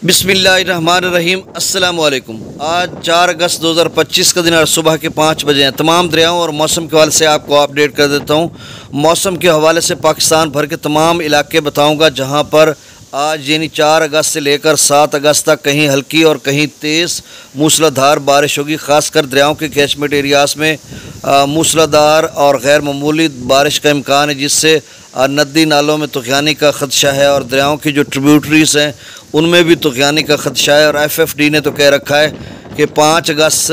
बिस्मिल्लाहिर्रहमानिर्रहीम। अस्सलाम वालेकुम। आज 4 अगस्त 2025 का दिन और सुबह के 5 बजे हैं। तमाम दरियाओं और मौसम के हवाले से आपको अपडेट कर देता हूँ। मौसम के हवाले से पाकिस्तान भर के तमाम इलाके बताऊँगा जहाँ पर आज यानी 4 अगस्त से लेकर 7 अगस्त तक कहीं हल्की और कहीं तेज़ मूसलाधार बारिश होगी। ख़ासकर दरियाओं के कैचमेंट एरियाज़ में मूसलाधार और गैर मामूली बारिश का इम्कान है, जिससे नदी नालों में तुग़यानी का ख़दशा है और दरियाओं की जो ट्रिब्यूटरीज़ हैं उनमें भी तुग़यानी का ख़दशा है। और FFD ने तो कह रखा है कि 5 अगस्त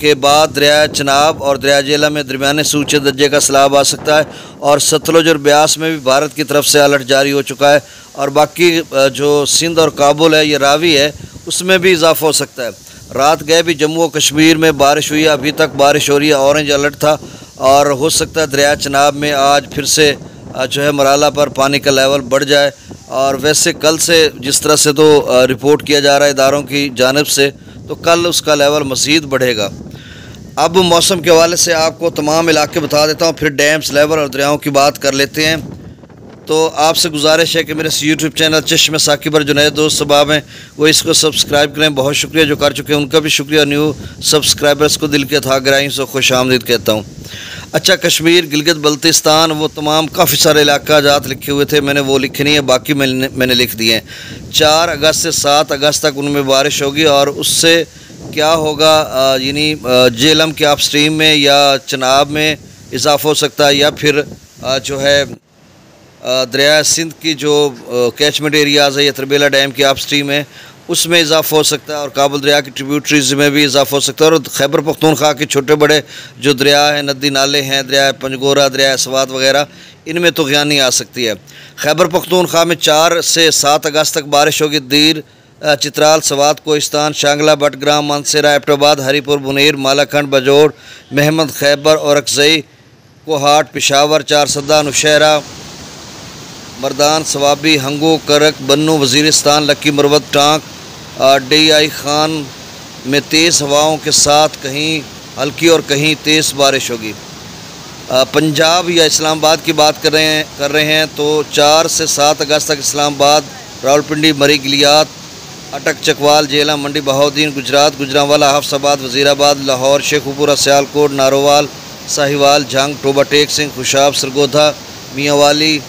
के बाद दरिया चनाब और दरिया जेला में दरमियाने से ऊँचे दर्जे का सैलाब आ सकता है और सतलुज और ब्यास में भी भारत की तरफ से अलर्ट जारी हो चुका है। और बाकी जो सिंध और काबुल है, ये रावी है, उसमें भी इजाफ़ा हो सकता है। रात गए भी जम्मू और कश्मीर में बारिश हुई है, अभी तक बारिश हो रही है, ऑरेंज अलर्ट था और हो सकता है दरिया चनाब में आज फिर से जो है मराला पर पानी का लेवल बढ़ जाए। और वैसे कल से जिस तरह से तो रिपोर्ट किया जा रहा है इदारों की जानिब से, तो कल उसका लेवल मज़ीद बढ़ेगा। अब मौसम के हवाले से आपको तमाम इलाके बता देता हूँ, फिर डैम्स लेवल और दरियाओं की बात कर लेते हैं। तो आपसे गुजारिश है कि मेरे यूट्यूब चैनल चश्मे साकिब पर जो नए दोस्त सबाब हैं वो इसको सब्सक्राइब करें। बहुत शुक्रिया जो कर चुके हैं, उनका भी शुक्रिया। न्यू सब्सक्राइबर्स को दिल के था गहराई से खुश आमदीद कहता हूँ। अच्छा, कश्मीर, गिलगित बल्तिस्तान, वो तमाम काफ़ी सारे इलाका जात लिखे हुए थे, मैंने वो लिखे नहीं है, बाकी मैंने लिख दिए हैं। 4 अगस्त से 7 अगस्त तक उनमें बारिश होगी और उससे क्या होगा, यानी जेलम के अपस्ट्रीम में या चनाब में इजाफ़ा हो सकता है, या फिर जो है दरिया सिंध की जो कैचमेंट एरियाज़ है या तरबेला डैम की अपस्ट्रीम है उसमें इजाफ़ा हो सकता है और काबुल दरिया की ट्रिब्यूटरीज में भी इजाफ़ा हो सकता है। और खैबर पख्तूनख्वा के छोटे बड़े जो दरिया हैं, नदी नाले हैं, दरिया पंजगोरा, दरिया स्वात वगैरह, इनमें तुग़यानी आ सकती है। खैबर पख्तूनख्वा में 4 से 7 अगस्त तक बारिश होगी। दीर, चित्राल, सवात, कोहिस्तान, शांगला, बटग्राम, मानसेरा, एबटाबाद, हरीपुर, बुनीर, मालाखंड, बजोड़, महमद, खैबर और अक्सई, कोहाट, पिशावर, चारसदा, नौशहरा, मर्दान, सवाबी, हंगू, करक, बन्नू, वज़ीरिस्तान, लक्की, मरवत, टांक, DI खान में तेज़ हवाओं के साथ कहीं हल्की और कहीं तेज़ बारिश होगी। पंजाब या इस्लामाबाद की बात कर रहे हैं तो 4 से 7 अगस्त तक इस्लामाबाद, रावलपिंडी, मरी, गिलियात, अटक, चकवाल, जेला, मंडी, बहाउद्दीन, गुजरात, गुजरांवाला, हफ्साबाद, वज़ीराबाद, लाहौर, शेखुपुरा, सियालकोट, नारोवाल, साहिवाल, झंग, टोबा टेक सिंह, खुशाब, सरगोधा, मियांवाली,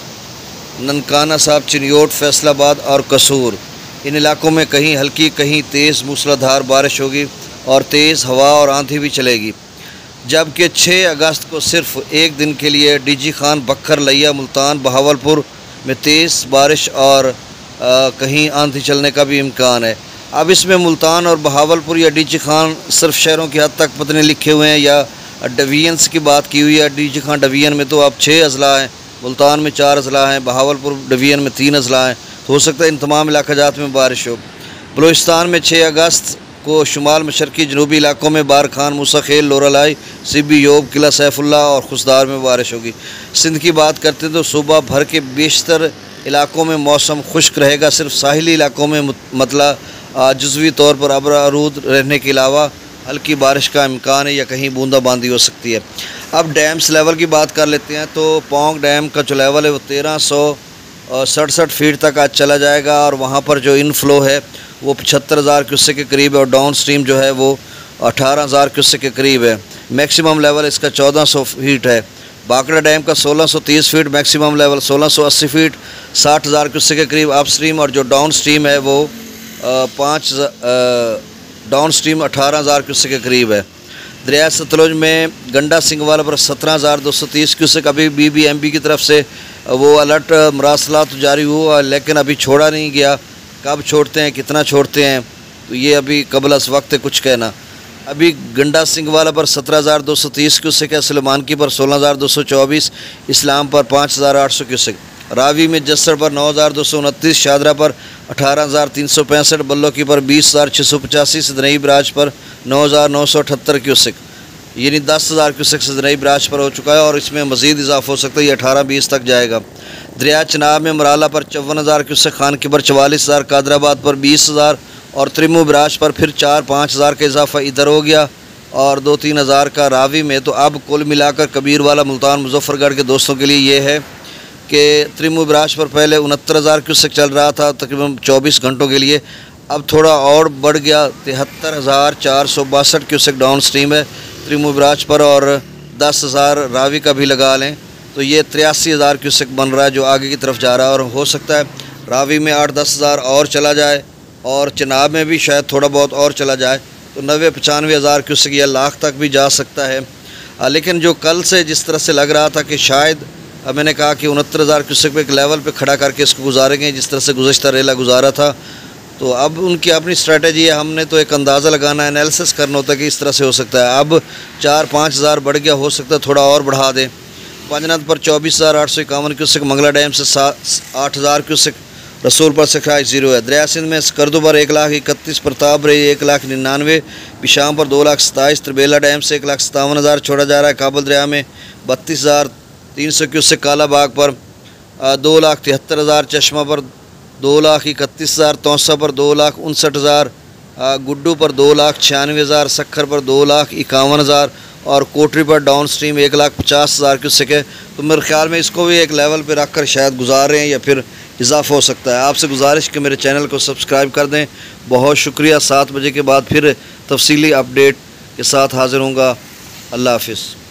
ननकाना साहब, चिन्योट, फैसलाबाद और कसूर, इन इलाकों में कहीं हल्की कहीं तेज़ मूसलाधार बारिश होगी और तेज़ हवा और आंधी भी चलेगी। जबकि 6 अगस्त को सिर्फ एक दिन के लिए DG खान, बखर, लिया, मुल्तान, बहावलपुर में तेज़ बारिश और कहीं आंधी चलने का भी इम्कान है। अब इसमें मुल्तान और बहावलपुर या DG खान सिर्फ शहरों की हद तक पतने लिखे हुए हैं या डिवीजन्स की बात की हुई है। DG खान डिवीजन में तो अब 6 अजला हैं, मुल्तान में 4 अजला हैं, बहावलपुर डिवीजन में 3 अजला हैं, तो हो सकता है इन तमाम इलाका जात में बारिश हो। बलूचिस्तान में 6 अगस्त को शुमाल मशरकी जनूबी इलाकों में बारखान, मूसा खेल, लोरालाई, सिबी, योब, किला सैफुल्ला और खुशदार में बारिश होगी। सिंध की बात करते तो सुबह भर के बेशतर इलाकों में मौसम खुश्क रहेगा। सिर्फ साहिली इलाकों में मतलब जुज़वी तौर पर अबरारूद रहने के अलावा हल्की बारिश का इम्कान है या कहीं बूंदाबांदी हो सकती है। अब डैम्स लेवल की बात कर लेते हैं तो पोंग डैम का जो लेवल है वो 1367 फीट तक आज चला जाएगा और वहाँ पर जो इनफ्लो है वो 75,000 क्यूसेक के करीब है और डाउन स्ट्रीम जो है वो 18,000 क्यूसेक के करीब है। मैक्सिमम लेवल इसका 1400 फीट है। बाकड़ा डैम का 1630 feet, maximum level 1680 feet, 60,000 cusec के करीब अप स्ट्रीम, और जो डाउन स्ट्रीम है वो डाउन स्ट्रीम 18,000 क्यूसेक के करीब है। दरिया सतलुज में गंडा सिंगवाला पर 17,230 क्यूसेक अभी BBMB की तरफ से वो अलर्ट मरासलात जारी हुआ, लेकिन अभी छोड़ा नहीं गया। कब छोड़ते हैं, कितना छोड़ते हैं, तो ये अभी कबल अस वक्त है कुछ कहना। अभी गंडा सिंगवाला पर 17,230 क्यूसेक है, सुलेमानकी पर 16,224, इस्लाम पर 5,800 क्यूसेक, रावी में जस्सर पर 9,229, शादरा पर 18,365, बल्लोकी पर 20,685, सदनई बराज पर 9,978 क्यूसेक, यानी 10,000 क्यूसेक सदनई बराज पर हो चुका है और इसमें मज़ीद इजाफ़ा हो सकता है, ये 18-20 तक जाएगा। दरिया चनाब में मराला पर 54,000 क्यूसेक, खानकी पर 44,000, कादराबाद पर 20,000 और त्रिमू बराज पर फिर 4-5 का इजाफा इधर हो गया और 2-3 हज़ार का रावी में। तो अब कुल मिलाकर कबीरवाला, मुल्तान, मुजफ्फरगढ़ के दोस्तों के लिए ये है कि त्रिमू बराज पर पहले 69,000 क्यूसेक चल रहा था तकरीबन 24 घंटों के लिए, अब थोड़ा और बढ़ गया, 73,462 क्यूसेक डाउन स्ट्रीम है त्रिमुबराज पर, और 10,000 रावी का भी लगा लें तो ये 83,000 क्यूसेक बन रहा है जो आगे की तरफ जा रहा है। और हो सकता है रावी में 8-10 हज़ार और चला जाए, और चिनाब में भी शायद थोड़ा बहुत और चला जाए तो 90-95 हज़ार क्यूसेक या लाख तक भी जा सकता है। लेकिन जो कल से जिस तरह से लग रहा था कि शायद मैंने कहा कि 69,000 क्यूसेक पे एक लेवल पे खड़ा करके इसको गुजारेंगे जिस तरह से गुज़श्ता रेला गुजारा था, तो अब उनकी अपनी स्ट्रेटजी है। हमने तो एक अंदाज़ा लगाना है, एनालिसिस करना होता है कि इस तरह से हो सकता है। अब 4-5 हज़ार बढ़ गया, हो सकता है थोड़ा और बढ़ा दें। पंजनाथ पर 24,851 क्यूसेक, मंगला डैम से 8,000 क्यूसेक, रसूलपुर से खराज 0 है। दरिया सिंध में स्कर्दू पर 1,31,000, प्रताप रही 1,99,000, पिशाम पर 2,27,000, त्रिबेला डैम से 1,57,000 छोड़ा जा रहा है। काबुल दरिया में 32,300 क्यूसेक, काला बाग पर 2,73,000, चश्मा पर 2,31,000, तौसा पर 2,59,000, गुड्डू पर 2,96,000, सखर पर 2,51,000 और कोटरी पर डाउन स्ट्रीम 1,50,000 क्यूसेक है। तो मेरे ख्याल में इसको भी एक लेवल पर रख कर शायद गुजार रहे हैं या फिर इजाफा हो सकता है। आपसे गुजारिश कि मेरे चैनल को सब्सक्राइब कर दें। बहुत शुक्रिया। 7 बजे के बाद फिर तफसीली अपडेट के साथ हाज़िर होऊंगा। अल्लाह हाफिज़।